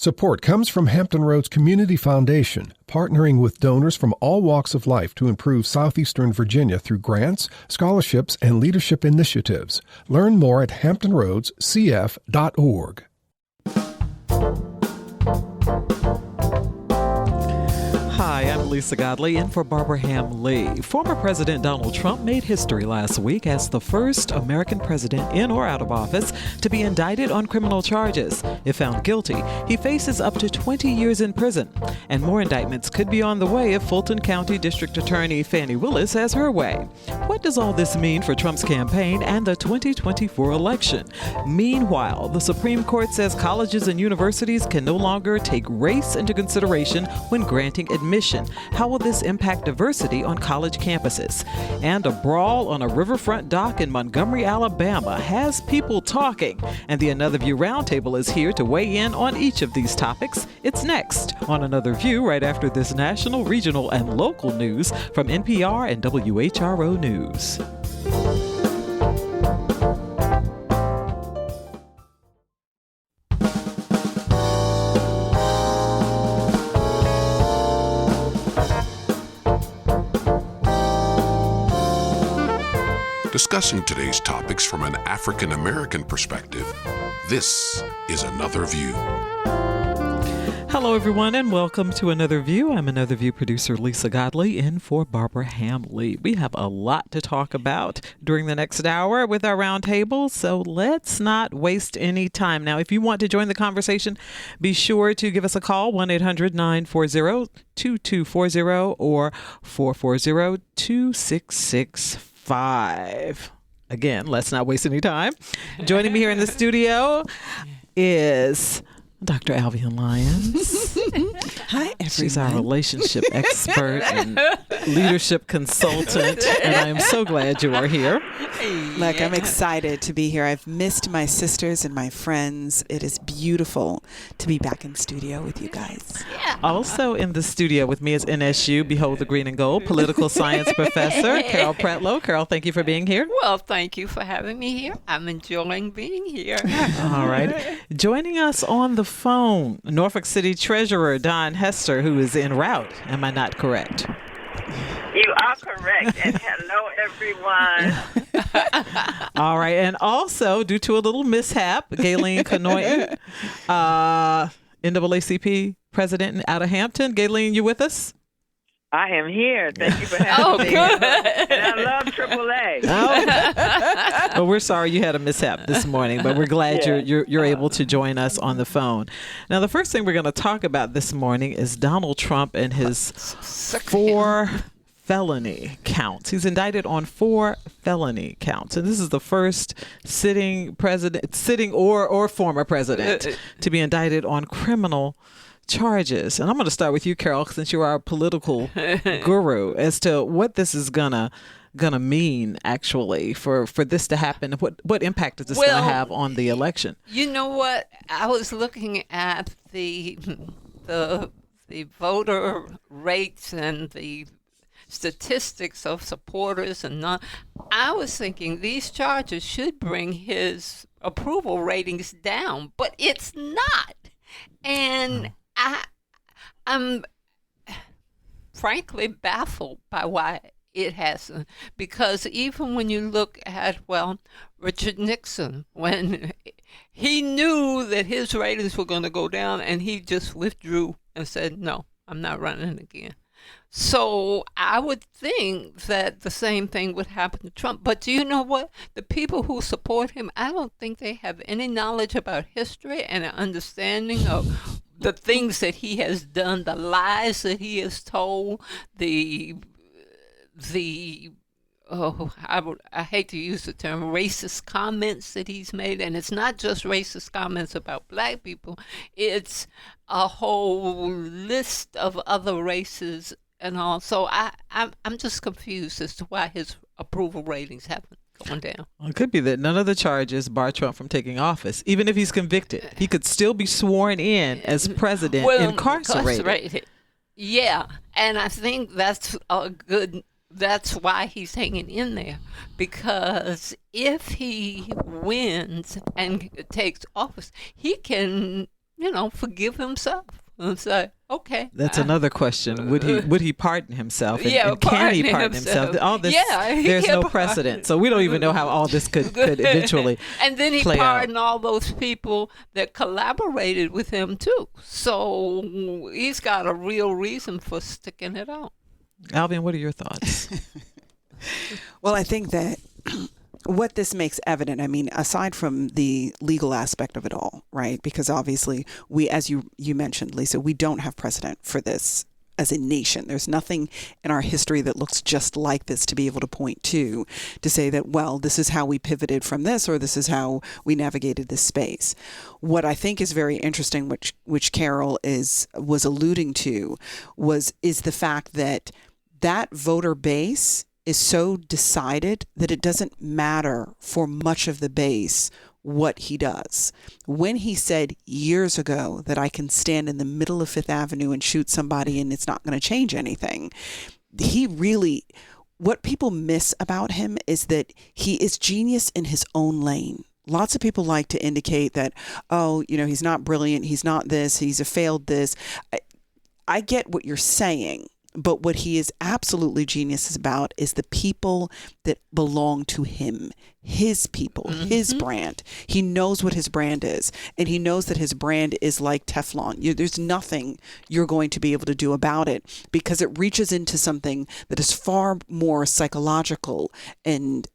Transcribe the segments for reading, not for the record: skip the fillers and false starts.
Support comes from Hampton Roads Community Foundation, partnering with donors from all walks of life to improve southeastern Virginia through grants, scholarships, and leadership initiatives. Learn more at hamptonroadscf.org. Hi, I'm Lisa Godley in for Barbara Ham-Lee. Former President Donald Trump made history last week as the first American president in or out of office to be indicted on criminal charges. If found guilty, he faces up to 20 years in prison. And more indictments could be on the way if Fulton County District Attorney Fani Willis has her way. What does all this mean for Trump's campaign and the 2024 election? Meanwhile, the Supreme Court says colleges and universities can no longer take race into consideration when granting admission. How will this impact diversity on college campuses? And a brawl on a riverfront dock in Montgomery, Alabama has people talking. And the Another View Roundtable is here to weigh in on each of these topics. It's next on Another View right after this national, regional, and local news from NPR and WHRO News. Discussing today's topics from an African American perspective, this is Another View. Hello, everyone, and welcome to Another View. I'm Another View producer Lisa Godley in for Barbara Ham-Lee. We have a lot to talk about during the next hour with our roundtable, so let's not waste any time. Now, if you want to join the conversation, be sure to give us a call, 1-800-940-2240 or 440-2665. Again, let's not waste any time. Joining me here in the studio is Dr. Alvean Lyons. Hi, everyone. She's our relationship expert and leadership consultant, and I am so glad you are here. Look, I'm excited to be here. I've missed my sisters and my friends. It is beautiful to be back in studio with you guys. Yeah. Also in the studio with me is NSU, Behold the Green and Gold, political science professor, Carol Pretlow. Carol, thank you for being here. Well, thank you for having me here. I'm enjoying being here. All right. Joining us on the phone, Norfolk City Treasurer Daun Hester, who is en route. Am I not correct? You are correct. And hello, everyone. All right. And also, due to a little mishap, Gaylene Kanoyton, NAACP president out of Hampton. Gaylene, you with us? I am here. Thank you for having me. Good. And I love AAA. Oh. Well, we're sorry you had a mishap this morning, but we're glad you're able to join us on the phone. Now, the first thing we're going to talk about this morning is Donald Trump and his 4 felony counts. He's indicted on 4 felony counts, and this is the first sitting or former president to be indicted on criminal charges. And I'm going to start with you, Carol, since you're our political guru, as to what this is gonna mean actually for this to happen. What impact is this going to have on the election? You know what? I was looking at the voter rates and the statistics of supporters and not. I was thinking these charges should bring his approval ratings down, but it's not. And I'm frankly baffled by why it hasn't, because even when you look at, Richard Nixon, when he knew that his ratings were going to go down and he just withdrew and said, no, I'm not running again. So I would think that the same thing would happen to Trump. But do you know what? The people who support him, I don't think they have any knowledge about history and an understanding of the things that he has done, the lies that he has told, I hate to use the term racist comments that he's made. And it's not just racist comments about black people. It's a whole list of other races and all. So I'm just confused as to why his approval ratings haven't gone down. Well, it could be that none of the charges bar Trump from taking office. Even if he's convicted, he could still be sworn in as president incarcerated. Yeah, and I think that's why he's hanging in there, because if he wins and takes office, he can forgive himself and say, okay. That's another question. Would he pardon himself? And, Yeah, and can he pardon pardon himself? himself. All this, Yeah, he there's can no pardon. precedent. So we don't even know how all this could eventually And then he play out. pardoned all those people that collaborated with him, too. So he's got a real reason for sticking it out. Alvean, what are your thoughts? Well, I think that what this makes evident, I mean, aside from the legal aspect of it all, right? Because obviously we, as you mentioned, Lisa, we don't have precedent for this as a nation. There's nothing in our history that looks just like this to be able to point to say that, well, this is how we pivoted from this, or this is how we navigated this space. What I think is very interesting, which Carol was alluding to, is the fact that voter base is so decided that it doesn't matter for much of the base what he does. When he said years ago that I can stand in the middle of Fifth Avenue and shoot somebody and it's not going to change anything, what people miss about him is that he is genius in his own lane. Lots of people like to indicate that, he's not brilliant, he's not this, he's a failed this. I get what you're saying. But what he is absolutely genius about is the people that belong to him, his people, his brand. He knows what his brand is, and he knows that his brand is like Teflon. There's nothing you're going to be able to do about it, because it reaches into something that is far more psychological and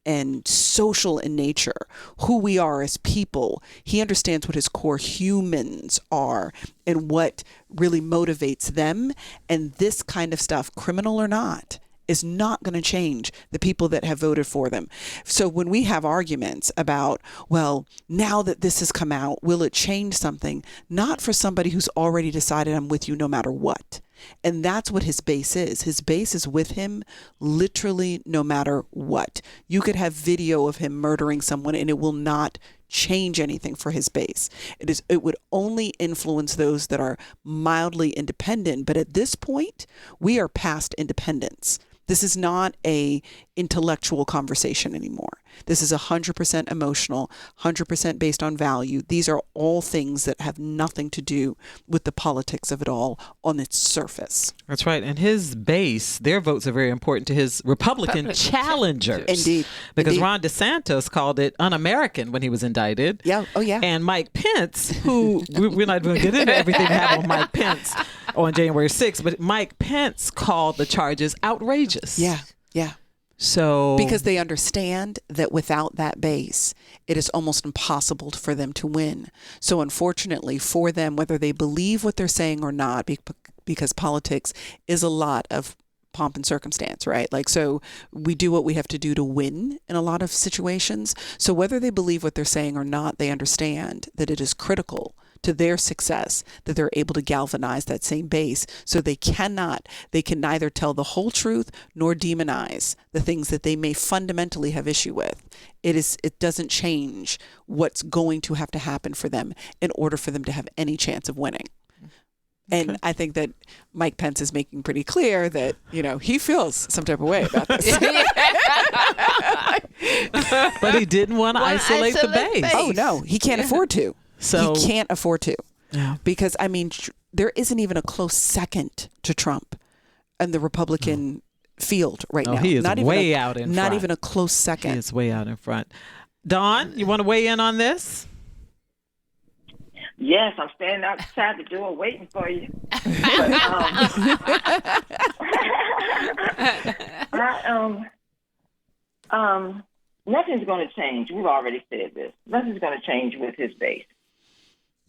social in nature, who we are as people. He understands what his core humans are and what really motivates them. And this kind of stuff, criminal or not, is not going to change the people that have voted for them. So when we have arguments about, well, now that this has come out, will it change something? Not for somebody who's already decided I'm with you no matter what. And that's what his base is. His base is with him literally no matter what. You could have video of him murdering someone and it will not change anything for his base. It would only influence those that are mildly independent. But at this point, we are past independence. This is not a intellectual conversation anymore. This is 100% emotional, 100% based on value. These are all things that have nothing to do with the politics of it all on its surface. That's right. And his base, their votes are very important to his Republican challengers. Indeed. Because Indeed. Ron DeSantis called it un-American when he was indicted. Yeah. Oh, yeah. And Mike Pence, who we're not going to get into everything that happened with Mike Pence on January 6th, but Mike Pence called the charges outrageous. Yeah. Yeah. So because they understand that without that base, it is almost impossible for them to win. So unfortunately for them, whether they believe what they're saying or not, because politics is a lot of pomp and circumstance, right? Like, so we do what we have to do to win in a lot of situations. So whether they believe what they're saying or not, they understand that it is critical to their success that they're able to galvanize that same base. So they can neither tell the whole truth nor demonize the things that they may fundamentally have issue with. It doesn't change what's going to have to happen for them in order for them to have any chance of winning. And I think that Mike Pence is making pretty clear that, he feels some type of way about this. But he didn't want to isolate the base. Oh, no, he can't afford to. So he can't afford to. Yeah. Because, there isn't even a close second to Trump in the Republican field right now. He is not way out in front. Not even a close second. He is way out in front. Dawn, you want to weigh in on this? Yes, I'm standing outside the door waiting for you. But, nothing's going to change. We've already said this. Nothing's going to change with his base.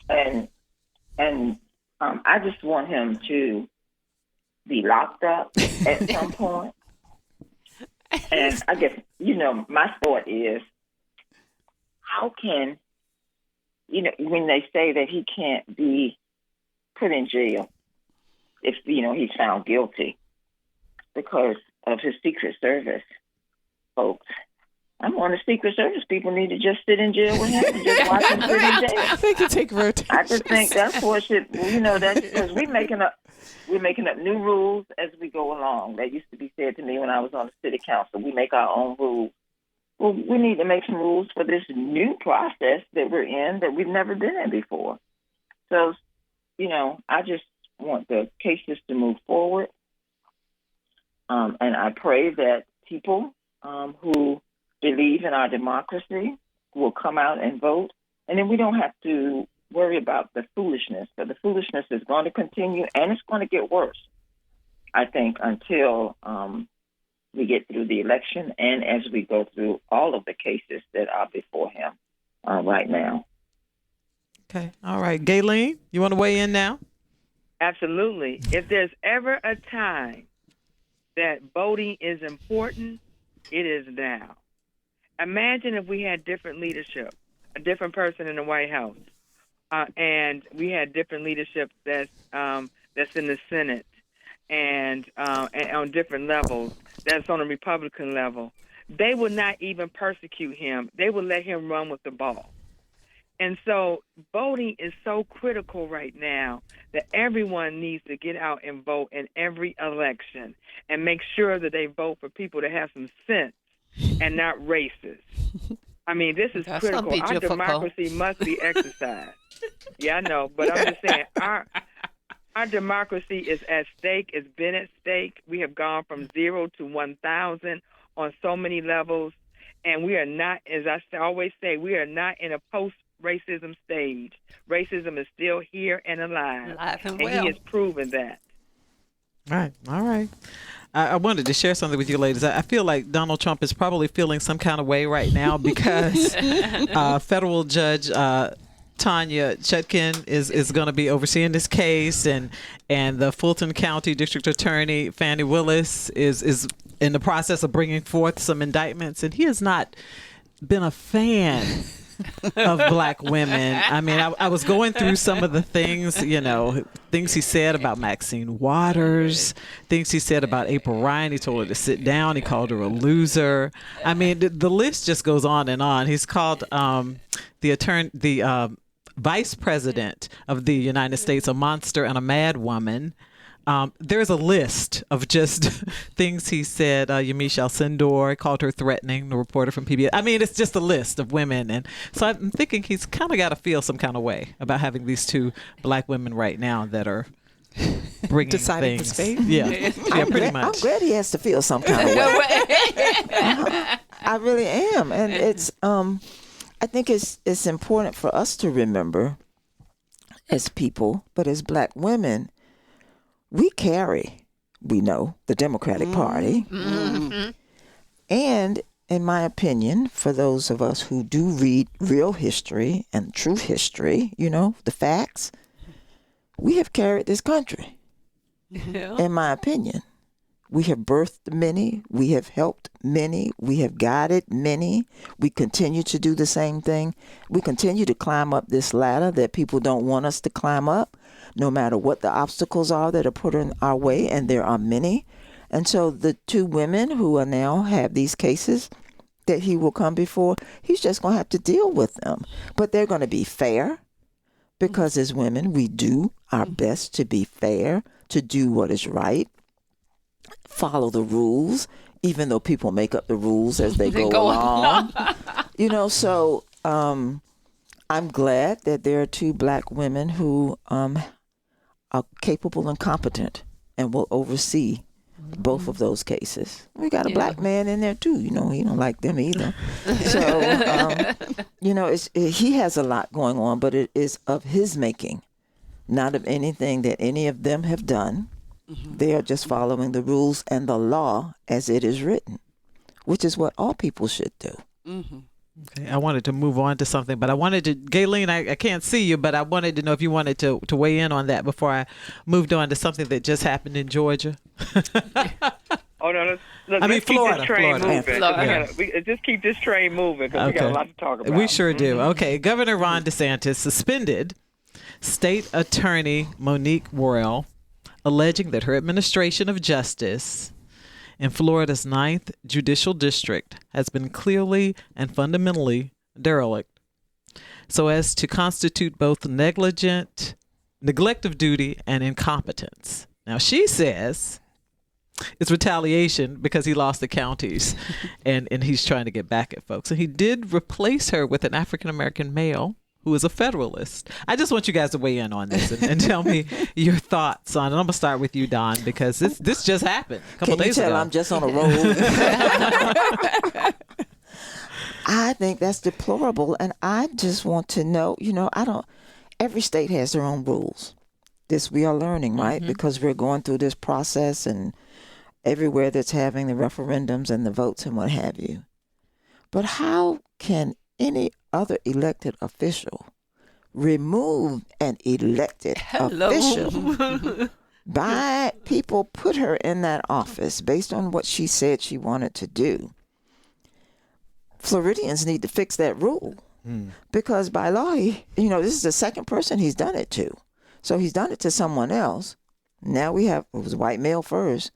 And I just want him to be locked up at some point. And I guess, my thought is, how can, when they say that he can't be put in jail if, he's found guilty because of his Secret Service folks. I'm on the Secret Service. People need to just sit in jail with him and just watch him sit in jail. They can take rotations. I just think that's what should, that's because we're making up new rules as we go along. That used to be said to me when I was on the city council. We make our own rules. Well, we need to make some rules for this new process that we're in that we've never been in before. So, I just want the cases to move forward. And I pray that people who believe in our democracy will come out and vote. And then we don't have to worry about the foolishness. But the foolishness is going to continue, and it's going to get worse, I think, until we get through the election and as we go through all of the cases that are before him right now. Okay. All right. Gaylene, you want to weigh in now? Absolutely. If there's ever a time that voting is important, it is now. Imagine if we had different leadership, a different person in the White House, and we had different leadership that's in the Senate and on different levels, that's on a Republican level. They would not even persecute him. They would let him run with the ball. And so voting is so critical right now that everyone needs to get out and vote in every election and make sure that they vote for people that have some sense and not racist. I mean, this is That's critical. gonna be Our difficult. democracy must be exercised. Yeah, I know, but I'm just saying our democracy is at stake. It's been at stake. We have gone from 0 to 1,000 on so many levels, and we are not, as I always say, we are not in a post-racism stage. Racism is still here and alive, and he has proven that. All right. I wanted to share something with you ladies. I feel like Donald Trump is probably feeling some kind of way right now because federal judge Tanya Chutkin is going to be overseeing this case, and the Fulton County District Attorney Fannie Willis is in the process of bringing forth some indictments, and he has not been a fan of black women. I mean, I was going through some of the things, things he said about Maxine Waters, things he said about April Ryan. He told her to sit down. He called her a loser. I mean, the list just goes on and on. He's called the vice president of the United States a monster and a mad woman. There's a list of just things he said. Yamiche Alcindor called her threatening, the reporter from PBS. I mean, it's just a list of women. And so I'm thinking he's kind of got to feel some kind of way about having these two black women right now that are bringing deciding things. his fate. Yeah, pretty much. I'm glad he has to feel some kind of way. I really am. And it's, I think it's important for us to remember as people, but as black women, we know, the Democratic Party. Mm-hmm. And in my opinion, for those of us who do read real history and true history, the facts, we have carried this country. Yeah. In my opinion. We have birthed many. We have helped many. We have guided many. We continue to do the same thing. We continue to climb up this ladder that people don't want us to climb up, no matter what the obstacles are that are put in our way, and there are many. And so the two women who are now have these cases that he will come before, he's just going to have to deal with them. But they're going to be fair, because as women, we do our best to be fair, to do what is right, follow the rules, even though people make up the rules as they go along. So I'm glad that there are two black women who are capable and competent and will oversee both of those cases. We got a black man in there too. He don't like them either. So, he has a lot going on, but it is of his making, not of anything that any of them have done. They are just following the rules and the law as it is written, which is what all people should do. Okay, I wanted to move on to something, but I wanted to, Gaylene, I can't see you, but I wanted to know if you wanted to weigh in on that before I moved on to something that just happened in Georgia. Oh, no, let's Florida. keep this train moving. Florida. Just keep this train moving, because we got a lot to talk about. We sure do. Okay, Governor Ron DeSantis suspended State Attorney Monique Worrell, alleging that her administration of justice in Florida's 9th Judicial District has been clearly and fundamentally derelict, so as to constitute both neglect of duty and incompetence. Now, she says it's retaliation because he lost the counties and he's trying to get back at folks. And he did replace her with an African-American male who is a Federalist. I just want you guys to weigh in on this and tell me your thoughts on it. I'm going to start with you, Daun, because this just happened a couple days ago. Can you tell I'm just on a roll? I think that's deplorable, and I just want to know, every state has their own rules. This we are learning, right? Because we're going through this process, and everywhere that's having the referendums and the votes and what have you. But how can any other elected official remove an elected official by people put her in that office based on what she said she wanted to do? Floridians need to fix that rule because by law, this is the second person he's done it to. So he's done it to someone else. Now it was a white male first.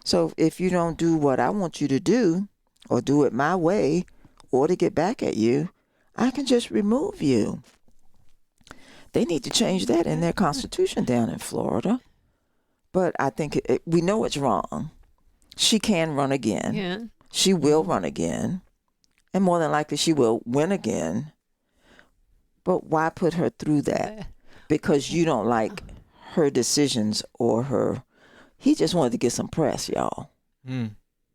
So if you don't do what I want you to do or do it my way or to get back at you, I can just remove you. They need to change that in their constitution down in Florida. But I think we know it's wrong. She can run again. Yeah. She will run again. And more than likely she will win again. But why put her through that? Because you don't like her decisions or her... He just wanted to get some press, y'all.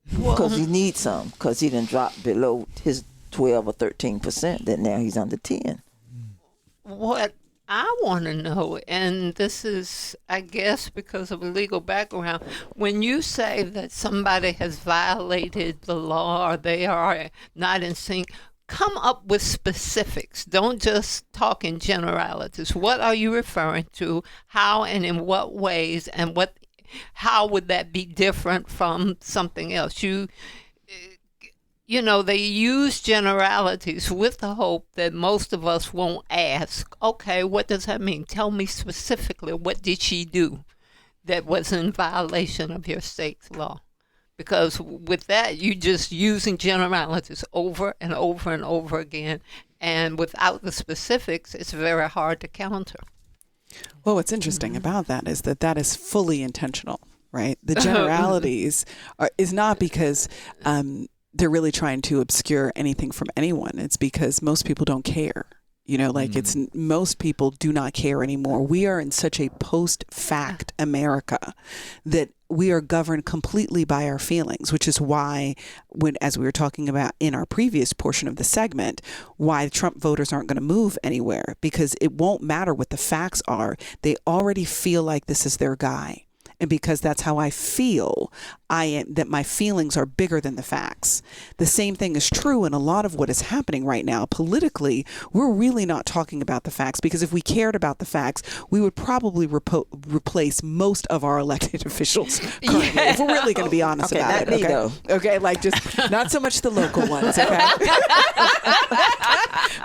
Because he needs some. Because he done dropped below his 12 or 13%. That now he's under 10. What I want to know, and this is, I guess, because of a legal background, when you say that somebody has violated the law or they are not in sync, come up with specifics. Don't just talk in generalities. What are you referring to? How and in what ways? And how would that be different from something else? They use generalities with the hope that most of us won't ask, okay, what does that mean? Tell me specifically, what did she do that was in violation of your state's law? Because with that, you're just using generalities over and over and over again. And without the specifics, it's very hard to counter. Well, what's interesting about that is that is fully intentional, right? The generalities is not because they're really trying to obscure anything from anyone. It's because most people don't care. Most people do not care anymore. We are in such a post-fact America that we are governed completely by our feelings, which is why, as we were talking about in our previous portion of the segment, why Trump voters aren't going to move anywhere, because it won't matter what the facts are. They already feel like this is their guy. And because that's how I feel, that my feelings are bigger than the facts. The same thing is true in a lot of what is happening right now. Politically, we're really not talking about the facts, because if we cared about the facts, we would probably replace most of our elected officials currently, if we're really going to be honest about it. Okay, though. Okay, just not so much the local ones, okay?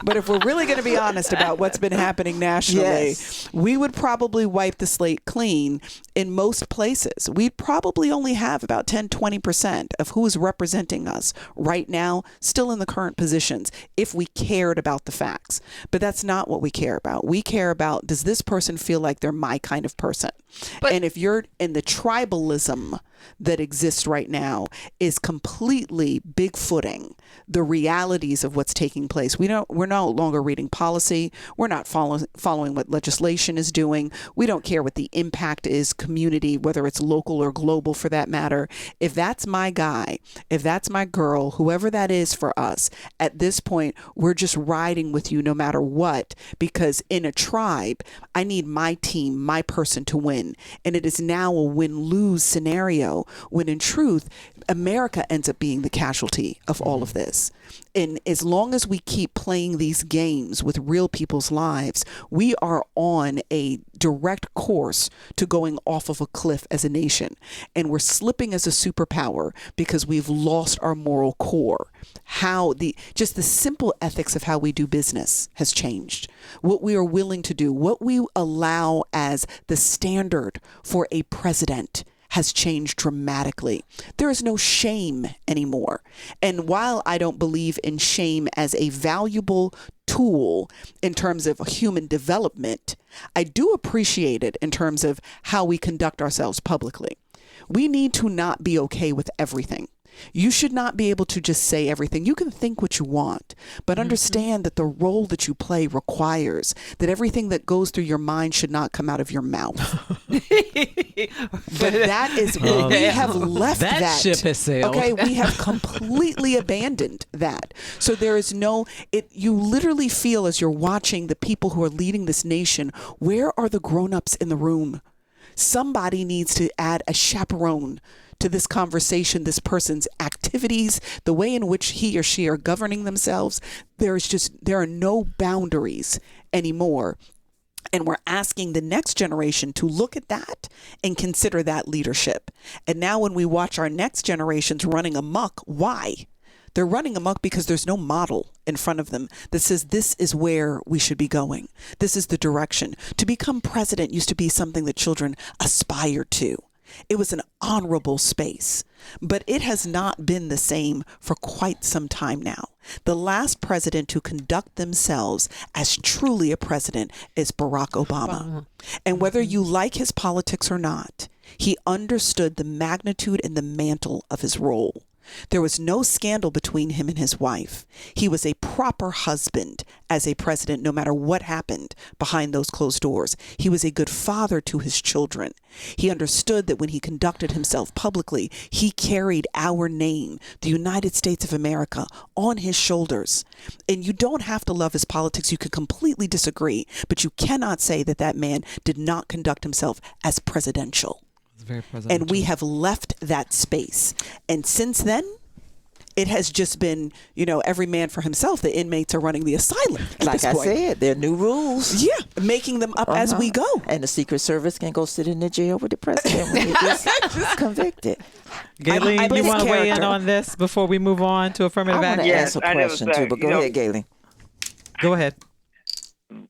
But if we're really going to be honest about what's been happening nationally, we would probably wipe the slate clean in most places. We'd probably only have about 10-20% of who is representing us right now still in the current positions if we cared about the facts. But that's not what we care about. We care about, does this person feel like they're my kind of person? And if you're in the tribalism that exists right now is completely bigfooting the realities of what's taking place. We're no longer reading policy. We're not following what legislation is doing. We don't care what the impact is, community, whether it's local or global for that matter. If that's my guy, if that's my girl, whoever that is for us, at this point, we're just riding with you no matter what, because in a tribe, I need my team, my person to win. And it is now a win-lose scenario, when in truth, America ends up being the casualty of all of this. And as long as we keep playing these games with real people's lives, we are on a direct course to going off of a cliff as a nation. And we're slipping as a superpower because we've lost our moral core. Just the simple ethics of how we do business has changed. What we are willing to do, what we allow as the standard for a president has changed dramatically. There is no shame anymore. And while I don't believe in shame as a valuable tool in terms of human development, I do appreciate it in terms of how we conduct ourselves publicly. We need to not be okay with everything. You should not be able to just say everything. You can think what you want, but understand that the role that you play requires that everything that goes through your mind should not come out of your mouth. But that is where we have left that. Ship has sailed. Okay, we have completely abandoned that. So there is you literally feel as you're watching the people who are leading this nation, where are the grown-ups in the room? Somebody needs to add a chaperone to this conversation, this person's activities, the way in which he or she are governing themselves. There are no boundaries anymore. And we're asking the next generation to look at that and consider that leadership. And now when we watch our next generations running amok, why? They're running amok because there's no model in front of them that says this is where we should be going. This is the direction. To become president used to be something that children aspired to. It was an honorable space, but it has not been the same for quite some time now. The last president to conduct themselves as truly a president is Barack Obama. And whether you like his politics or not, he understood the magnitude and the mantle of his role. There was no scandal between him and his wife. He was a proper husband as a president, no matter what happened behind those closed doors. He was a good father to his children. He understood that when he conducted himself publicly, he carried our name, the United States of America, on his shoulders. And you don't have to love his politics. You could completely disagree, but you cannot say that that man did not conduct himself as presidential. Very presidential. And we have left that space. And since then, it has just been, every man for himself. The inmates are running the asylum. Like I said, there are new rules. Yeah, making them up as we go. And the Secret Service can go sit in the jail with the president when he gets convicted. Gaylene, you want to weigh in on this before we move on to affirmative action? I want to ask a question too, but go ahead, Gaylene. Go ahead.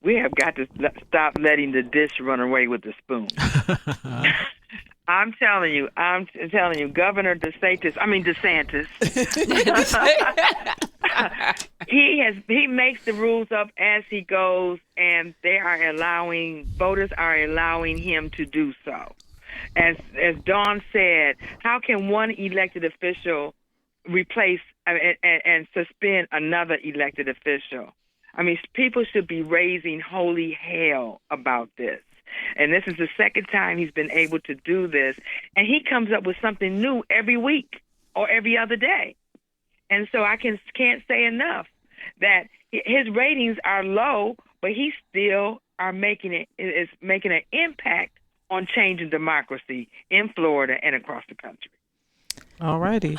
We have got to stop letting the dish run away with the spoon. I'm telling you, Governor DeSantis. he makes the rules up as he goes, and voters are allowing him to do so. As Dawn said, how can one elected official replace and suspend another elected official? I mean, people should be raising holy hell about this. And this is the second time he's been able to do this. And he comes up with something new every week or every other day. And so I can't say enough that his ratings are low, but he still is making an impact on changing democracy in Florida and across the country. All righty.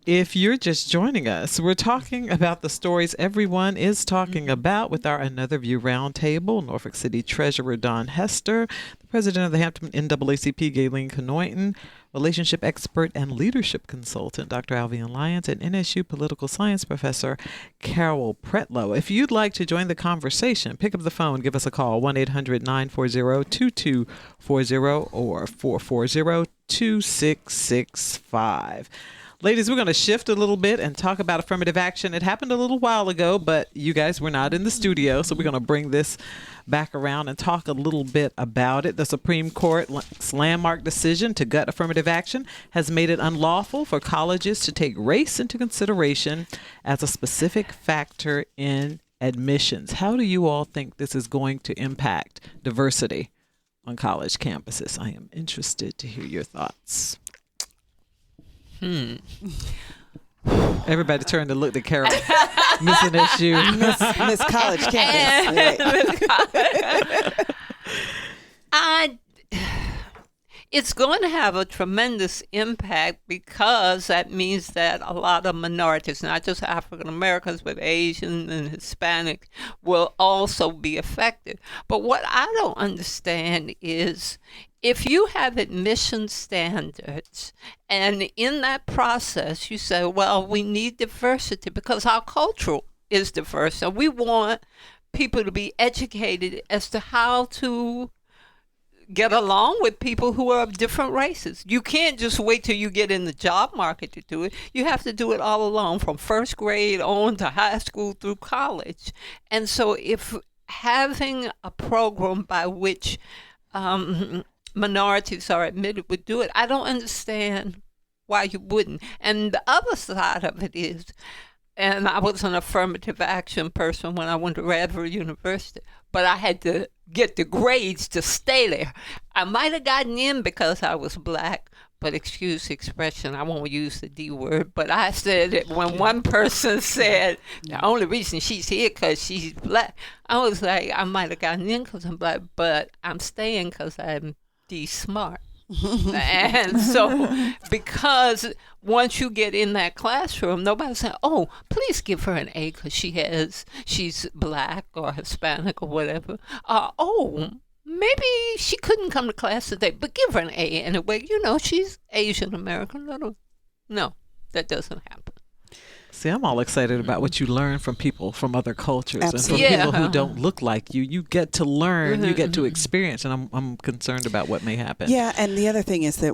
If you're just joining us, we're talking about the stories everyone is talking about with our Another View Roundtable. Norfolk City Treasurer Daun Hester, the president of the Hampton NAACP, Gaylene Kanoyton, relationship expert and leadership consultant, Dr. Alvean Lyons, and NSU political science professor, Carol Pretlow. If you'd like to join the conversation, pick up the phone, give us a call, 1-800-940-2240 or 440-2665. Ladies, we're going to shift a little bit and talk about affirmative action. It happened a little while ago, but you guys were not in the studio, so we're going to bring this back around and talk a little bit about it. The Supreme Court's landmark decision to gut affirmative action has made it unlawful for colleges to take race into consideration as a specific factor in admissions. How do you all think this is going to impact diversity on college campuses? I am interested to hear your thoughts. Everybody turned to look to Carol. Miss NSU. Miss College campus. It's going to have a tremendous impact because that means that a lot of minorities, not just African Americans, but Asian and Hispanic, will also be affected. But what I don't understand is if you have admission standards and in that process you say, well, we need diversity because our culture is diverse and we want people to be educated as to how to get along with people who are of different races. You can't just wait till you get in the job market to do it. You have to do it all along from first grade on to high school through college. And so if having a program by which minorities are admitted would do it, I don't understand why you wouldn't. And the other side of it is, and I was an affirmative action person when I went to Radford University, but I had to get the grades to stay there. I might have gotten in because I was black, but excuse the expression, I won't use the D word, but I said it when one person said, the only reason she's here because she's black, I was like, I might have gotten in because I'm black, but I'm staying because I'm D smart. And so, because once you get in that classroom, nobody's saying, oh, please give her an A because she's black or Hispanic or whatever. Oh, maybe she couldn't come to class today, but give her an A anyway. She's Asian American. No, that doesn't happen. See, I'm all excited about what you learn from people from other cultures. Absolutely. And from people who don't look like you. You get to learn, you get to experience, and I'm concerned about what may happen. Yeah, and the other thing is that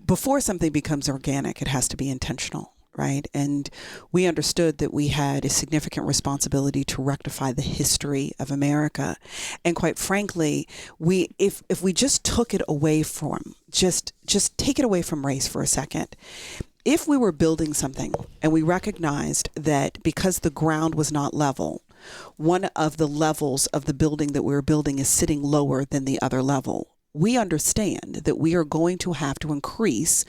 before something becomes organic, it has to be intentional, right? And we understood that we had a significant responsibility to rectify the history of America. And quite frankly, if we just took it away from, just take it away from race for a second. If we were building something and we recognized that because the ground was not level, one of the levels of the building that we were building is sitting lower than the other level, we understand that we are going to have to increase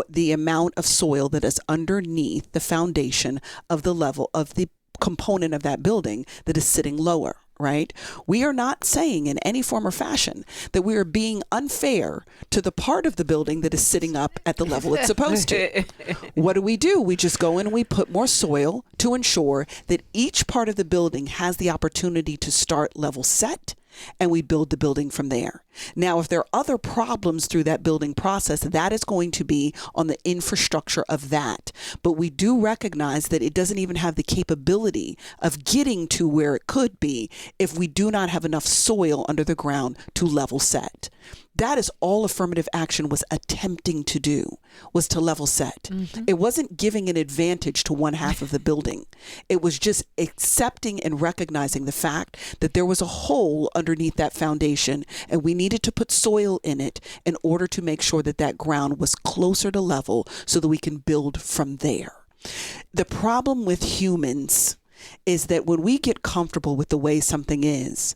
the amount of soil that is underneath the foundation of the level of the component of that building that is sitting lower. Right? We are not saying in any form or fashion that we are being unfair to the part of the building that is sitting up at the level it's supposed to. What do? We just go in and we put more soil to ensure that each part of the building has the opportunity to start level set, and we build the building from there. Now, if there are other problems through that building process, that is going to be on the infrastructure of that. But we do recognize that it doesn't even have the capability of getting to where it could be if we do not have enough soil under the ground to level set. That is all affirmative action was attempting to do, was to level set. Mm-hmm. It wasn't giving an advantage to one half of the building. It was just accepting and recognizing the fact that there was a hole underneath that foundation, and we needed to put soil in it in order to make sure that that ground was closer to level so that we can build from there. The problem with humans is that when we get comfortable with the way something is,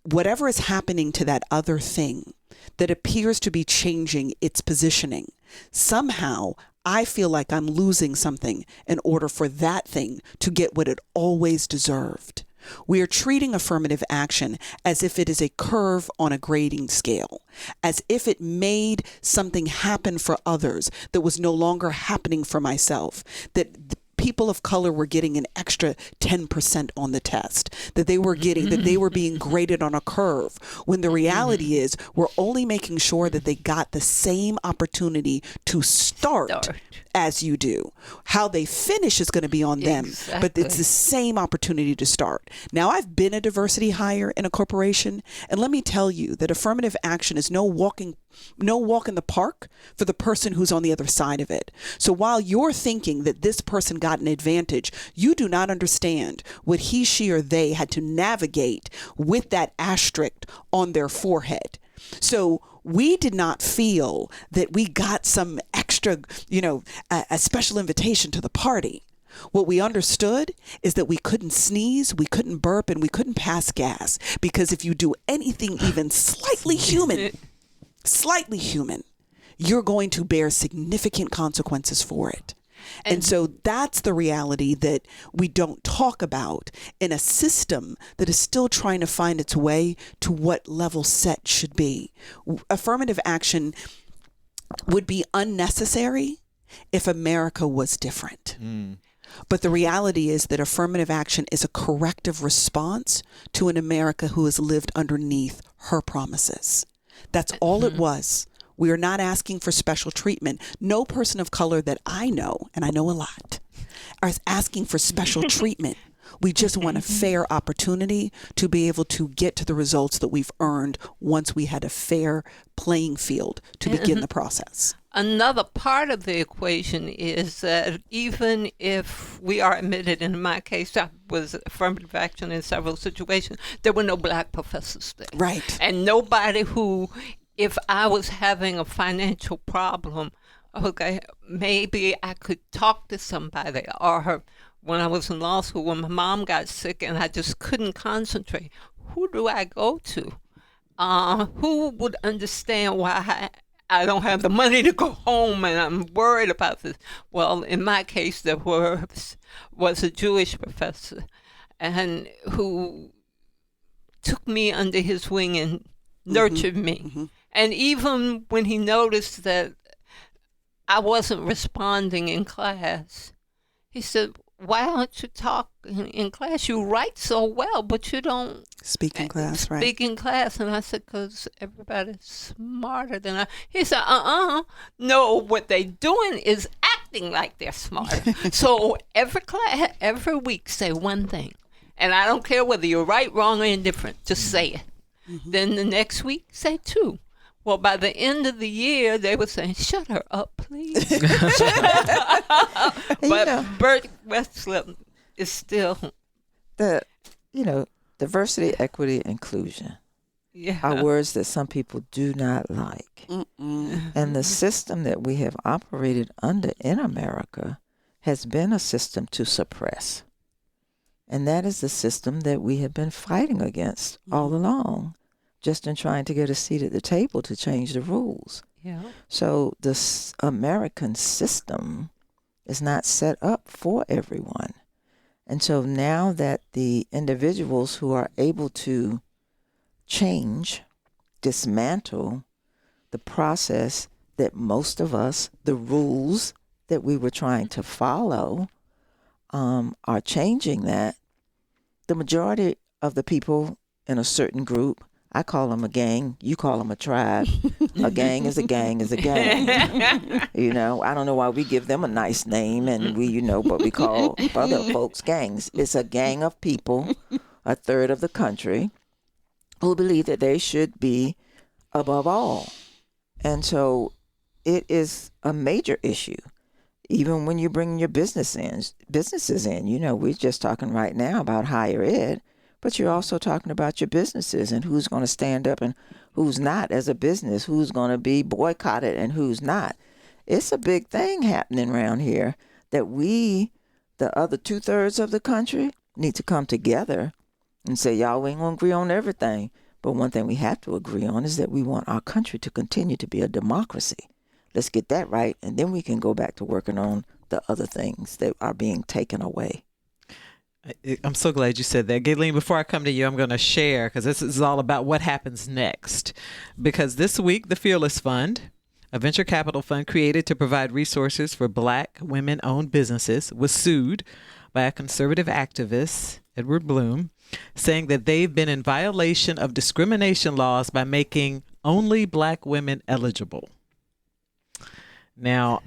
whatever is happening to that other thing that appears to be changing its positioning, somehow I feel like I'm losing something in order for that thing to get what it always deserved. We are treating affirmative action as if it is a curve on a grading scale, as if it made something happen for others that was no longer happening for myself, that people of color were getting an extra 10% on the test, that they were being graded on a curve, when the reality is we're only making sure that they got the same opportunity to start as you do. How they finish is going to be on them, but it's the same opportunity to start. Now, I've been a diversity hire in a corporation, and let me tell you that affirmative action is no walk in the park for the person who's on the other side of it. So while you're thinking that this person got an advantage, you do not understand what he, she, or they had to navigate with that asterisk on their forehead. So we did not feel that we got some extra, a special invitation to the party. What we understood is that we couldn't sneeze, we couldn't burp, and we couldn't pass gas, because if you do anything even slightly human, you're going to bear significant consequences for it. And so that's the reality that we don't talk about in a system that is still trying to find its way to what level set should be. Affirmative action would be unnecessary if America was different. But the reality is that affirmative action is a corrective response to an America who has lived underneath her promises. That's all it was. We are not asking for special treatment. No person of color that I know, and I know a lot, are asking for special treatment. We just want a fair opportunity to be able to get to the results that we've earned once we had a fair playing field to begin the process. Another part of the equation is that even if we are admitted, in my case, I was affirmative action in several situations, there were no black professors there. Right. And nobody who, if I was having a financial problem, okay, maybe I could talk to somebody. Or when I was in law school, when my mom got sick and I just couldn't concentrate, who do I go to? Who would understand why I don't have the money to go home and I'm worried about this? Well, in my case, there was a Jewish professor and who took me under his wing and nurtured me. And even when he noticed that I wasn't responding in class, he said, why don't you talk in class? You write so well, but you don't Speak in class, right? Speak in class. And I said, because everybody's smarter than I. He said, no, what they doing is acting like they're smarter. So every week, say one thing. And I don't care whether you're right, wrong, or indifferent. Just say it. Then the next week, say two. Well, by the end of the year, they were saying, shut her up, please. But Bert Westlip is still... Diversity, equity, inclusion are words that some people do not like. And the system that we have operated under in America has been a system to suppress. And that is the system that we have been fighting against all along, just in trying to get a seat at the table to change the rules. So this American system is not set up for everyone. And so now that the individuals who are able to change, dismantle the process that most of us, the rules that we were trying to follow, are changing that, the majority of the people in a certain group, I call them a gang, you call them a tribe. A gang is a gang is a gang. I don't know why we give them a nice name and but we call other folks gangs. It's a gang of people, a third of the country, who believe that they should be above all. And so it is a major issue. Even when you bring your businesses in, we're just talking right now about higher ed. But you're also talking about your businesses and who's going to stand up and who's not as a business, who's going to be boycotted and who's not. It's a big thing happening around here that we, the other 2/3 of the country, need to come together and say, y'all, we ain't going to agree on everything. But one thing we have to agree on is that we want our country to continue to be a democracy. Let's get that right, and then we can go back to working on the other things that are being taken away. I'm so glad you said that. Gaylene, before I come to you, I'm going to share, because this is all about what happens next. Because this week, the Fearless Fund, a venture capital fund created to provide resources for Black women-owned businesses, was sued by a conservative activist, Edward Bloom, saying that they've been in violation of discrimination laws by making only Black women eligible. Now,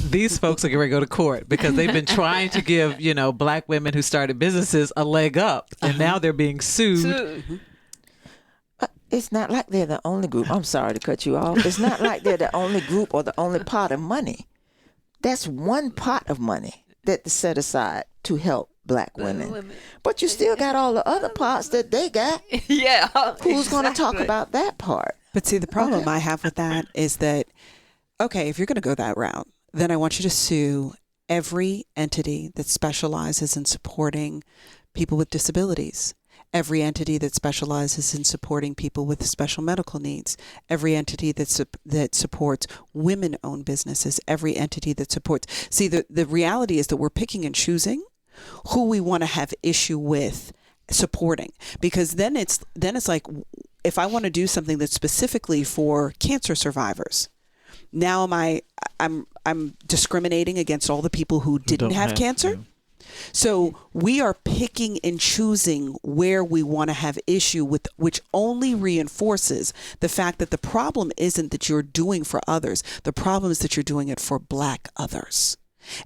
these folks are going to go to court because they've been trying to give, Black women who started businesses a leg up, and now they're being sued. It's not like they're the only group. I'm sorry to cut you off. It's not like they're the only group or the only pot of money. That's one pot of money that's set aside to help Black women. But you still got all the other parts that they got. Who's going to talk about that part? But see, the problem I have with that is that, okay, if you're going to go that route, then I want you to sue every entity that specializes in supporting people with disabilities, every entity that specializes in supporting people with special medical needs, every entity that supports women-owned businesses, every entity that supports. See, the reality is that we're picking and choosing who we want to have issue with supporting, because then it's like, if I want to do something that's specifically for cancer survivors, now I'm discriminating against all the people who didn't have cancer. So we are picking and choosing where we want to have issue with, which only reinforces the fact that the problem isn't that you're doing for others. The problem is that you're doing it for Black others.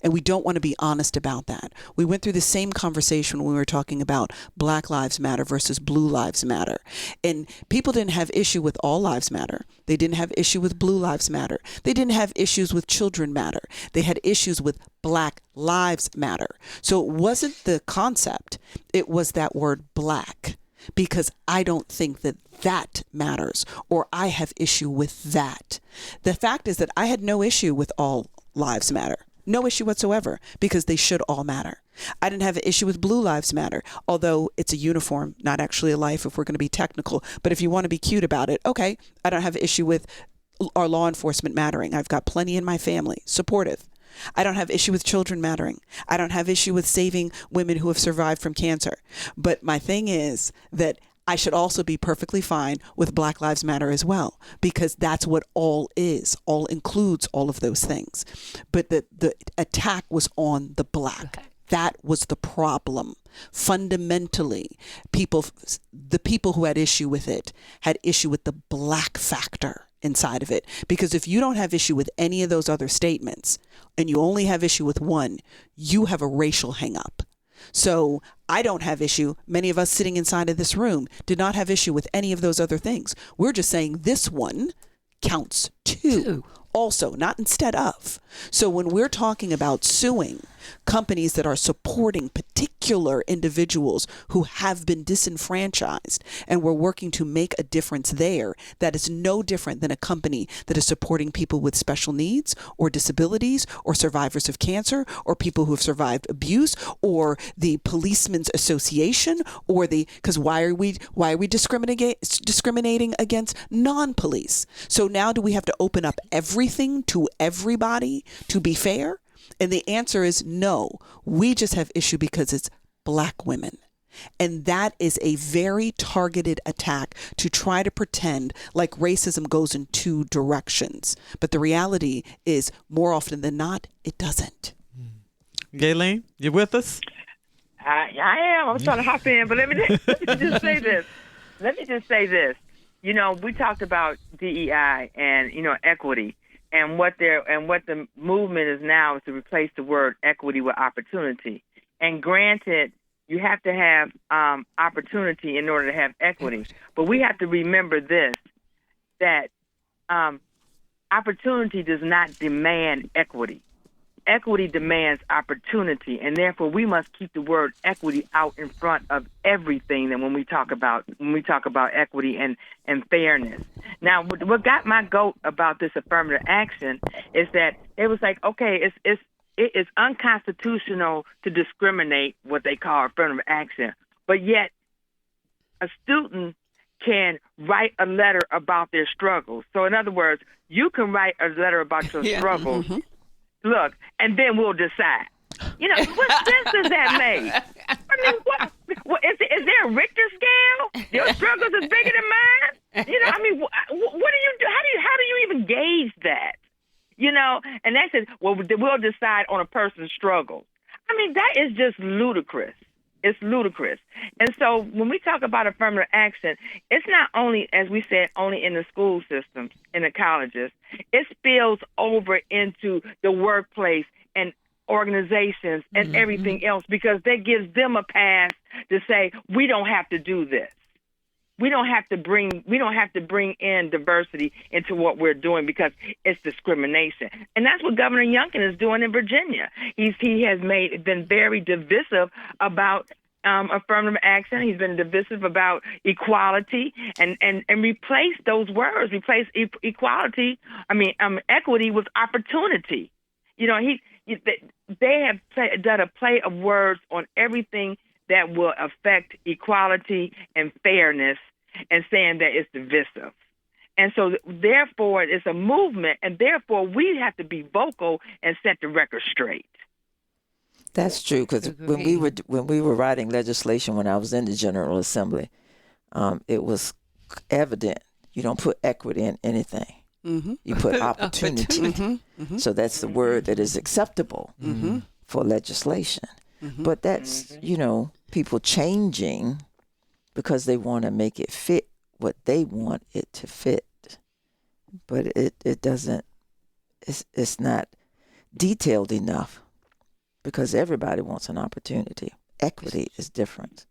And we don't want to be honest about that. We went through the same conversation when we were talking about Black Lives Matter versus Blue Lives Matter. And people didn't have issue with All Lives Matter. They didn't have issue with Blue Lives Matter. They didn't have issues with Children Matter. They had issues with Black Lives Matter. So it wasn't the concept. It was that word Black. because I don't think that that matters, or I have issue with that. The fact is that I had no issue with all lives matter. No issue whatsoever, because they should all matter. I didn't have an issue with Blue Lives Matter, although it's a uniform, not actually a life if we're going to be technical. But if you want to be cute about it, okay, I don't have an issue with our law enforcement mattering. I've got plenty in my family, supportive. I don't have issue with children mattering. I don't have issue with saving women who have survived from cancer. But my thing is that I should also be perfectly fine with Black Lives Matter as well, because that's what all is. All includes all of those things. But the attack was on the Black. That was the problem. Fundamentally, the people who had issue with it had issue with the Black factor inside of it. Because if you don't have issue with any of those other statements and you only have issue with one, you have a racial hang up. So I don't have issue. Many of us sitting inside of this room did not have issue with any of those other things. We're just saying this one counts too. Also, not instead of. So when we're talking about suing companies that are supporting particular individuals who have been disenfranchised, and we're working to make a difference there, that is no different than a company that is supporting people with special needs or disabilities or survivors of cancer or people who have survived abuse, or the Policemen's Association, or because why are we discriminating against non-police? So now do we have to open up everything to everybody to be fair? And the answer is no. We just have issue because it's Black women. And that is a very targeted attack to try to pretend like racism goes in two directions. But the reality is, more often than not, it doesn't. Gaylene, you with us? I am. I was trying to hop in, but let me just say this. You know, we talked about DEI and, equity. And what the movement is now is to replace the word equity with opportunity. And granted, you have to have opportunity in order to have equity. But we have to remember this, that opportunity does not demand equity. Equity demands opportunity, and therefore we must keep the word equity out in front of everything that when we talk about equity and fairness. Now, what got my goat about this affirmative action is that it was like, okay, it is unconstitutional to discriminate, what they call affirmative action, but yet a student can write a letter about their struggles. So in other words, you can write a letter about your struggles. Mm-hmm. Look, and then we'll decide. What sense does that make? I mean, what is there a Richter scale? Your struggles is bigger than mine. What do you do? How do you even gauge that? And that says, well, we'll decide on a person's struggles. I mean, that is just ludicrous. It's ludicrous. And so when we talk about affirmative action, it's not only, as we said, only in the school systems, in the colleges. It spills over into the workplace and organizations and everything else, because that gives them a pass to say, we don't have to do this. We don't have to bring in diversity into what we're doing because it's discrimination. And that's what Governor Youngkin is doing in Virginia. He has been very divisive about affirmative action. He's been divisive about equality and replace those words. Replace equity with opportunity. They have done a play of words on everything that will affect equality and fairness, and saying that it's divisive. And so therefore it's a movement, and therefore we have to be vocal and set the record straight. That's true, because when we were writing legislation when I was in the General Assembly, it was evident you don't put equity in anything. Mm-hmm. You put opportunity. Mm-hmm. So that's the word that is acceptable for legislation. Mm-hmm. But that's, people changing because they want to make it fit what they want it to fit. But it doesn't, it's not detailed enough, because everybody wants an opportunity. Equity is different.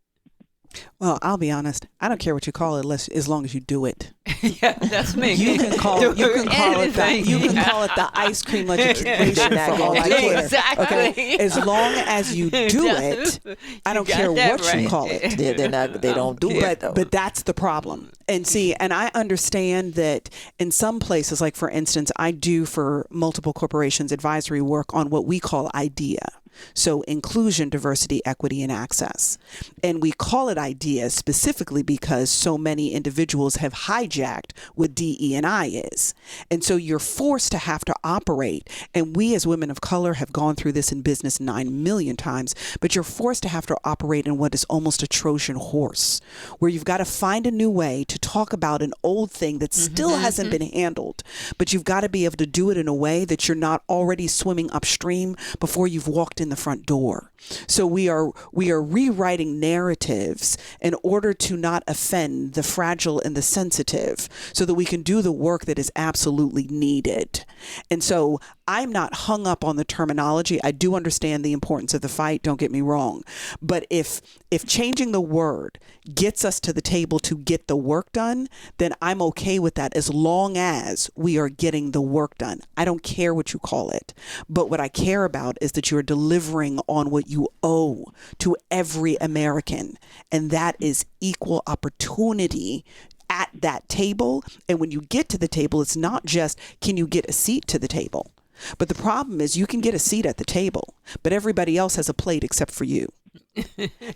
Well, I'll be honest. I don't care what you call it, as long as you do it. Yeah, that's me. You can call it the ice cream legislation for all I care. Exactly. Okay? As long as you do it, I don't care what you call it. They don't do it. But that's the problem. And see, and I understand that in some places, like for instance, I do for multiple corporations advisory work on what we call IDEA. So inclusion, diversity, equity, and access. And we call it IDEA specifically because so many individuals have hijacked what DE&I is. And so you're forced to have to operate. And we as women of color have gone through this in business 9 million times, but you're forced to have to operate in what is almost a Trojan horse, where you've got to find a new way to talk about an old thing that still hasn't been handled. But you've got to be able to do it in a way that you're not already swimming upstream before you've walked in the front door. So we are rewriting narratives in order to not offend the fragile and the sensitive, so that we can do the work that is absolutely needed. And so I'm not hung up on the terminology. I do understand the importance of the fight, don't get me wrong. But if changing the word gets us to the table to get the work done, then I'm okay with that, as long as we are getting the work done. I don't care what you call it. But what I care about is that you're delivering on what you owe to every American. And that is equal opportunity at that table. And when you get to the table, it's not just, can you get a seat to the table? But the problem is, you can get a seat at the table, but everybody else has a plate except for you.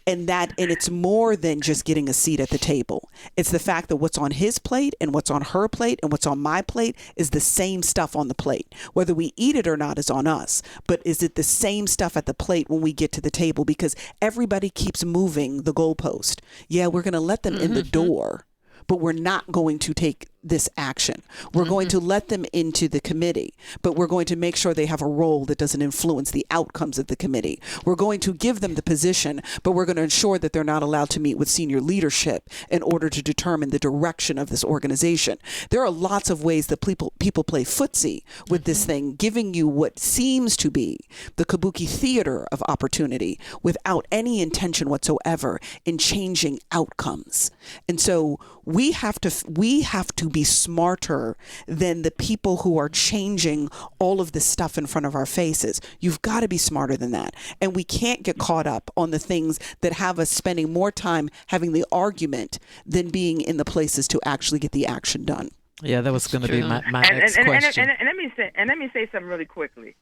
And it's more than just getting a seat at the table. It's the fact that what's on his plate and what's on her plate and what's on my plate is the same stuff on the plate. Whether we eat it or not is on us. But is it the same stuff at the plate when we get to the table? Because everybody keeps moving the goalpost. Yeah, we're going to let them in the door, but we're not going to take this action. We're going to let them into the committee, but we're going to make sure they have a role that doesn't influence the outcomes of the committee. We're going to give them the position, but we're going to ensure that they're not allowed to meet with senior leadership in order to determine the direction of this organization. There are lots of ways that people play footsie with this thing, giving you what seems to be the kabuki theater of opportunity without any intention whatsoever in changing outcomes. And so we have to be smarter than the people who are changing all of this stuff in front of our faces. You've got to be smarter than that. And we can't get caught up on the things that have us spending more time having the argument than being in the places to actually get the action done. Yeah, that was going to be my next question. And let me say something really quickly.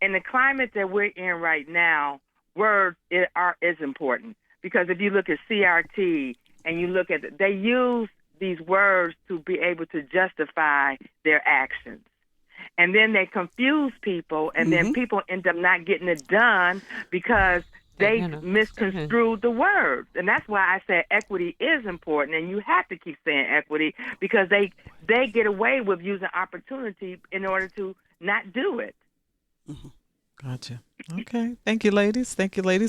In the climate that we're in right now, words is important, because if you look at CRT and you look at they use these words to be able to justify their actions. And then they confuse people, and then people end up not getting it done because they misconstrued the words. And that's why I said equity is important, and you have to keep saying equity, because they get away with using opportunity in order to not do it. Gotcha. Okay. Thank you, ladies.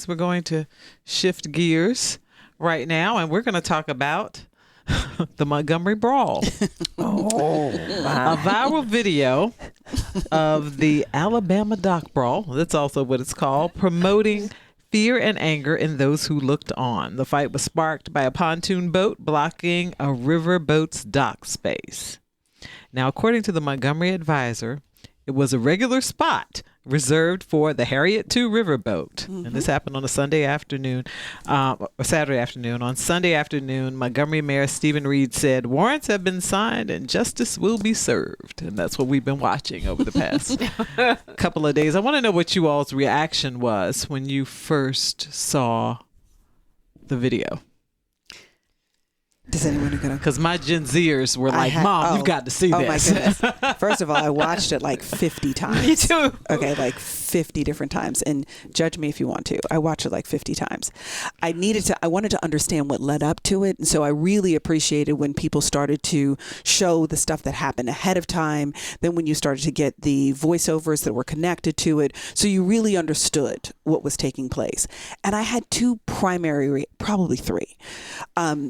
We're going to shift gears right now, and we're going to talk about the Montgomery Brawl. A viral video of the Alabama dock brawl, that's also what it's called, promoting fear and anger in those who looked on. The fight was sparked by a pontoon boat blocking a riverboat's dock space. Now, according to the Montgomery Advisor, it was a regular spot reserved for the Harriet II riverboat. And this happened on a Sunday afternoon, or Saturday afternoon. On Sunday afternoon, Montgomery Mayor Stephen Reed said warrants have been signed and justice will be served. And that's what we've been watching over the past couple of days. I want to know what you all's reaction was when you first saw the video. Does anyone know? Because my Gen Zers were like, Mom, you've got to see this. Oh, my goodness. First of all, I watched it like 50 times. Me too. Okay, like 50 different times. And judge me if you want to. I watched it like 50 times. I wanted to understand what led up to it. And so I really appreciated when people started to show the stuff that happened ahead of time. Then when you started to get the voiceovers that were connected to it. So you really understood what was taking place. And I had two primary, probably three,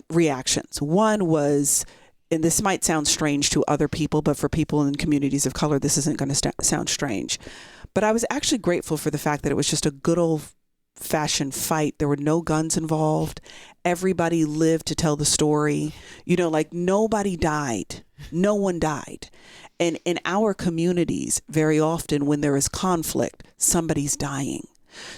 reactions. One was, and this might sound strange to other people, but for people in communities of color, this isn't going to sound strange. But I was actually grateful for the fact that it was just a good old fashion fight. There were no guns involved. Everybody lived to tell the story. You know, like nobody died. No one died. And in our communities, very often when there is conflict, somebody's dying.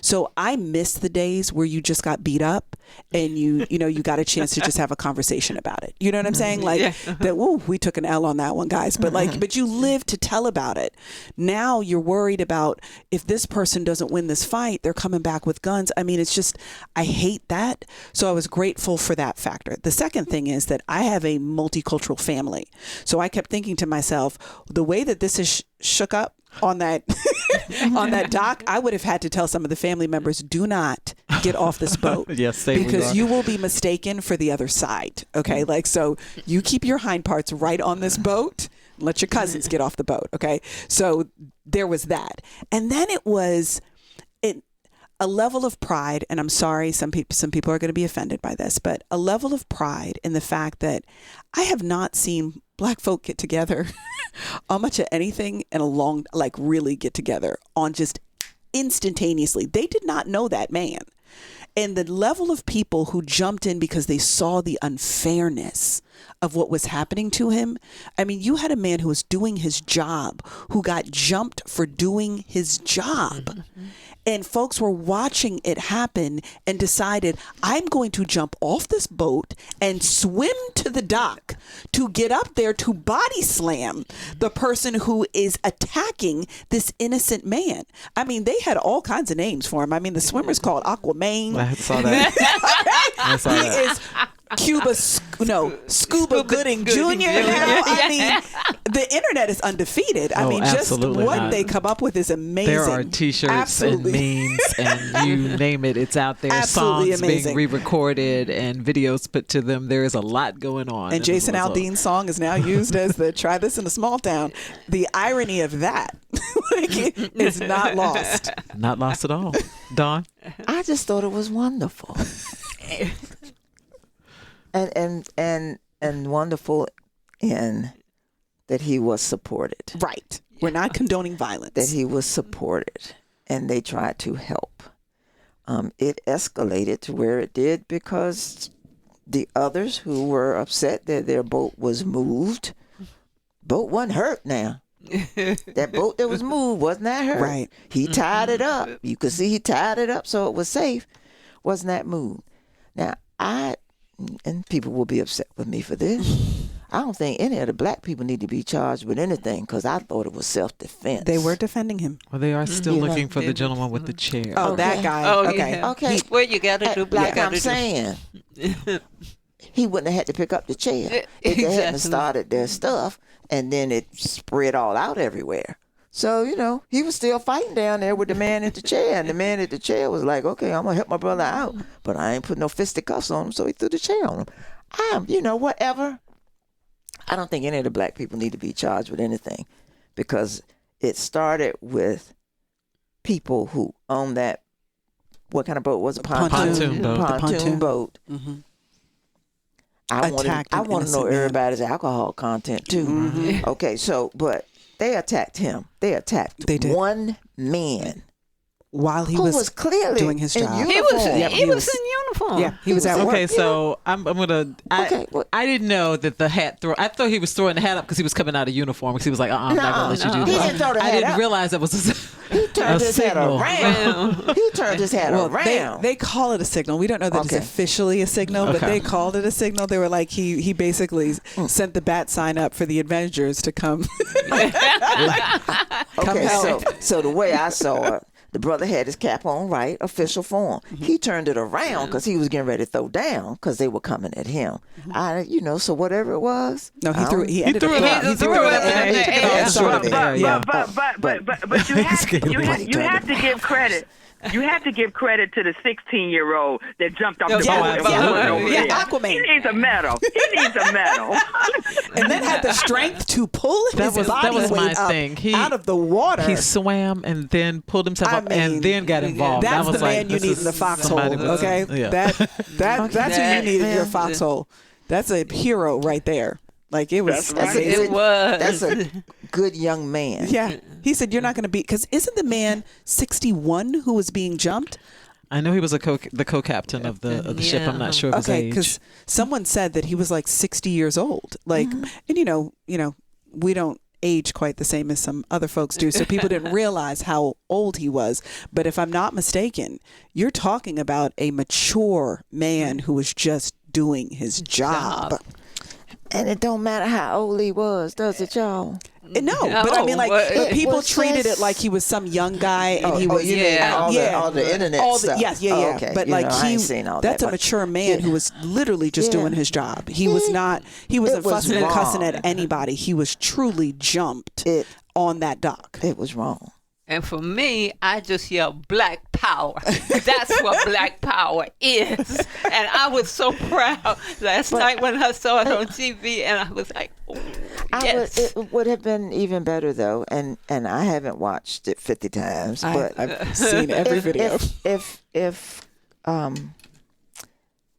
So I miss the days where you just got beat up and you got a chance to just have a conversation about it. You know what I'm saying? Like that, whoa, we took an L on that one, guys. But you live to tell about it. Now you're worried about if this person doesn't win this fight, they're coming back with guns. I mean, it's just, I hate that. So I was grateful for that factor. The second thing is that I have a multicultural family. So I kept thinking to myself, the way that this is shook up on that on that dock, I would have had to tell some of the family members, do not get off this boat. Yes, stay because you will be mistaken for the other side. Okay, like, so you keep your hind parts right on this boat. Let your cousins get off the boat. Okay, so there was that, and then it was a level of pride, and I'm sorry, some people are going to be offended by this, but a level of pride in the fact that I have not seen Black folk get together on much of anything in a long, like really get together on just instantaneously. They did not know that man. And the level of people who jumped in because they saw the unfairness of what was happening to him. I mean, you had a man who was doing his job, who got jumped for doing his job. Mm-hmm. And folks were watching it happen and decided, I'm going to jump off this boat and swim to the dock to get up there to body slam the person who is attacking this innocent man. I mean, they had all kinds of names for him. I mean, the swimmer's called Aquaman. I saw that. I saw that. He is Scuba Gooding Jr. now. I mean, the internet is undefeated. I mean, just what they come up with is amazing. There are T-shirts and memes and you name it, it's out there. Absolutely Songs amazing. being re-recorded and videos put to them. There is a lot going on. And Jason Aldean's song is now used as the "Try This in a Small Town." The irony of that is not lost. Not lost at all. Dawn? I just thought it was wonderful. And wonderful in that he was supported. Right. We're not condoning violence. That he was supported and they tried to help. It escalated to where it did because the others who were upset that their boat was moved, boat wasn't hurt now. That boat that was moved wasn't that hurt. Right. He tied it up. You could see he tied it up so it was safe. Wasn't that moved. Now, and people will be upset with me for this. I don't think any of the black people need to be charged with anything because I thought it was self-defense. They were defending him. Well, they are still looking for the gentleman with the chair. Oh, that guy. Oh, okay. yeah. Okay. Well, you got to do like I'm saying. He wouldn't have had to pick up the chair if they hadn't started their stuff and then it spread all out everywhere. So, he was still fighting down there with the man at the chair. And the man at the chair was like, okay, I'm going to help my brother out. But I ain't putting no fisticuffs on him. So he threw the chair on him. Whatever. I don't think any of the black people need to be charged with anything because it started with people who owned that, what kind of boat was it? Pontoon boat. Pontoon boat. Mm-hmm. I want to know everybody's alcohol content too. Mm-hmm. Okay, but they attacked him. They attacked one man while he who was clearly doing his job. in He was in uniform. Yeah, he was at work. Okay, so I'm gonna. I didn't know that the hat throw. I thought he was throwing the hat up because he was coming out of uniform. Because he was like, I'm not gonna let you do He this. didn't throw the hat I didn't up. realize that was He turned his head signal. around. He turned his head around. They call it a signal. We don't know that it's officially a signal, but they called it a signal. They were like, he basically sent the bat sign up for the Avengers to come. Come help. So the way I saw it, the brother had his cap on, right? Official form. Mm-hmm. He turned it around because he was getting ready to throw down because they were coming at him. Mm-hmm. So whatever it was. No, he threw it up. He threw it up. But you have to give credit. You have to give credit to the 16-year-old that jumped off the boat. Aquaman. He needs a medal. And then had the strength to pull his body weight up out of the water. He swam and then pulled himself up and then got involved. That's the man you need in the foxhole. Okay, that's who you need in your foxhole. That's a hero right there. Like it was. That's a good young man. Yeah. He said, you're not going to be, because isn't the man 61 who was being jumped? I know he was the co-captain of the ship. I'm not sure of his Okay, age. because someone said that he was like 60 years old. Like, and you know, we don't age quite the same as some other folks do, so people didn't realize how old he was. But if I'm not mistaken, you're talking about a mature man who was just doing his job. And it don't matter how old he was, does it, y'all? No, but I mean, like, people treated it like he was some young guy, and he was all the internet stuff. Okay. But like I ain't seen all that's that, a mature man who was literally just doing his job. He was not. He wasn't fussing and cussing at anybody. He was truly jumped on that dock. It was wrong. And for me, I just yell Black Power. That's what Black Power is. And I was so proud last night when I saw it on TV, and I was like, oh, yes. It would have been even better, though, and I haven't watched it 50 times, but I've seen every video. If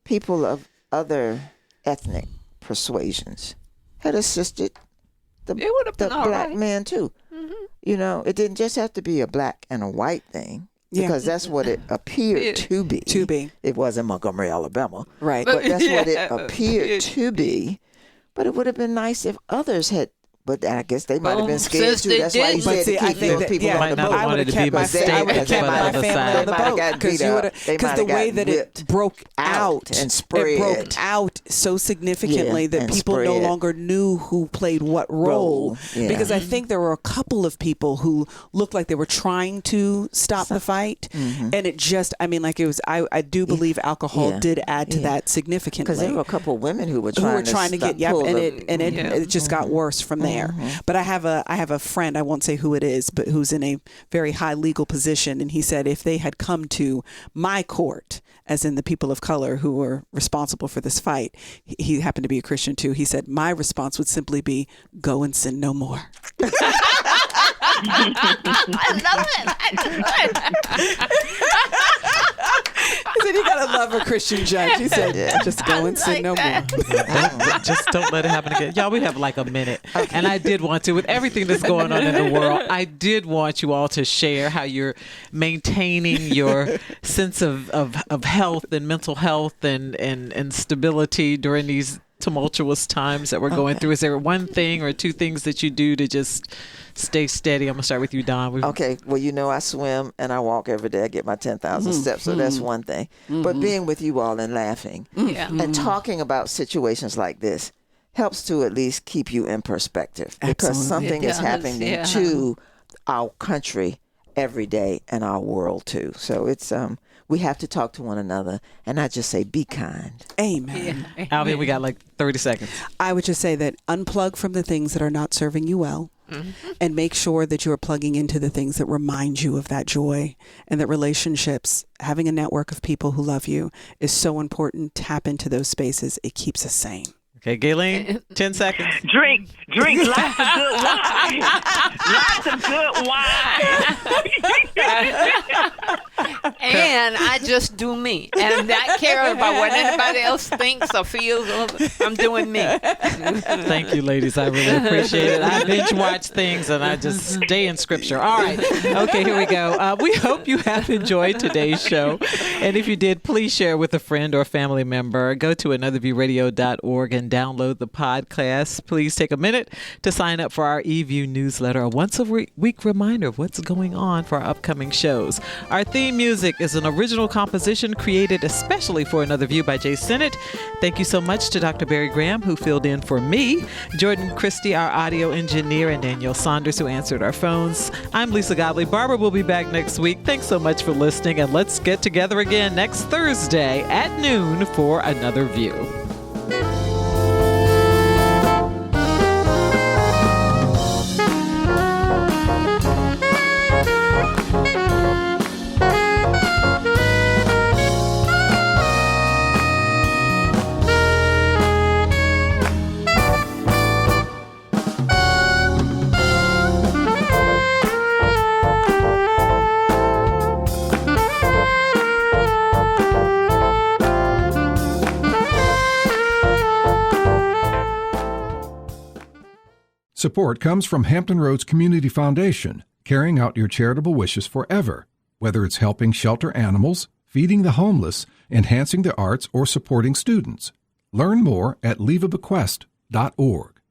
people of other ethnic persuasions had assisted the black man, too. Mm-hmm. You know, it didn't just have to be a black and a white thing, because that's what it appeared to be. It wasn't Montgomery, Alabama. Right. But that's what it appeared to be. But it would have been nice if others had. But I guess they might have been scared too. That's why he said to keep those people on the boat. I would have kept my family on the boat, because the way that it broke out and spread, it broke out so significantly that people no longer knew who played what role. Because I think there were a couple of people who looked like they were trying to stop the fight, and it just, I mean, like it was. I do believe alcohol did add to that significantly, because there were a couple of women who were trying to get, it just got worse from there. But I have a friend, I won't say who it is, but who's in a very high legal position, and he said if they had come to my court, as in the people of color who were responsible for this fight, he happened to be a Christian too, he said my response would simply be, go and sin no more. I love it. He said, you gotta love a Christian judge. He said, just go and sin no more. Just don't let it happen again. Y'all, we have like a minute. And I did want to, with everything that's going on in the world, I did want you all to share how you're maintaining your sense of health and mental health and stability during these tumultuous times that we're going through. Is there one thing or two things that you do to just stay steady? I'm going to start with you, Daun. Okay. Well, you know, I swim and I walk every day. I get my 10,000 steps. So that's one thing. But being with you all and laughing and talking about situations like this helps to at least keep you in perspective. Because something is happening to our country every day and our world too. So it's we have to talk to one another, and I just say be kind. Amen. Alvean, we got like 30 seconds. I would just say that unplug from the things that are not serving you well, and make sure that you're plugging into the things that remind you of that joy, and that relationships, having a network of people who love you is so important. Tap into those spaces. It keeps us sane. Okay, Gaylene, 10 seconds. Drink lots of good wine. Lots of good wine. And I just do me. And not care about what anybody else thinks or feels. I'm doing me. Thank you, ladies. I really appreciate it. I binge watch things and I just stay in scripture. All right. Okay, here we go. We hope you have enjoyed today's show. And if you did, please share with a friend or family member. Go to anotherviewradio.org and download the podcast. Please take a minute to sign up for our eView newsletter, a once-a-week reminder of what's going on for our upcoming shows. Our theme music is an original composition created especially for Another View by Jay Sennett. Thank you so much to Dr. Barry Graham, who filled in for me, Jordan Christie, our audio engineer, and Danielle Saunders, who answered our phones. I'm Lisa Godley. Barbara will be back next week. Thanks so much for listening, and let's get together again next Thursday at noon for Another View. Support comes from Hampton Roads Community Foundation, carrying out your charitable wishes forever. Whether it's helping shelter animals, feeding the homeless, enhancing the arts, or supporting students. Learn more at leaveabequest.org.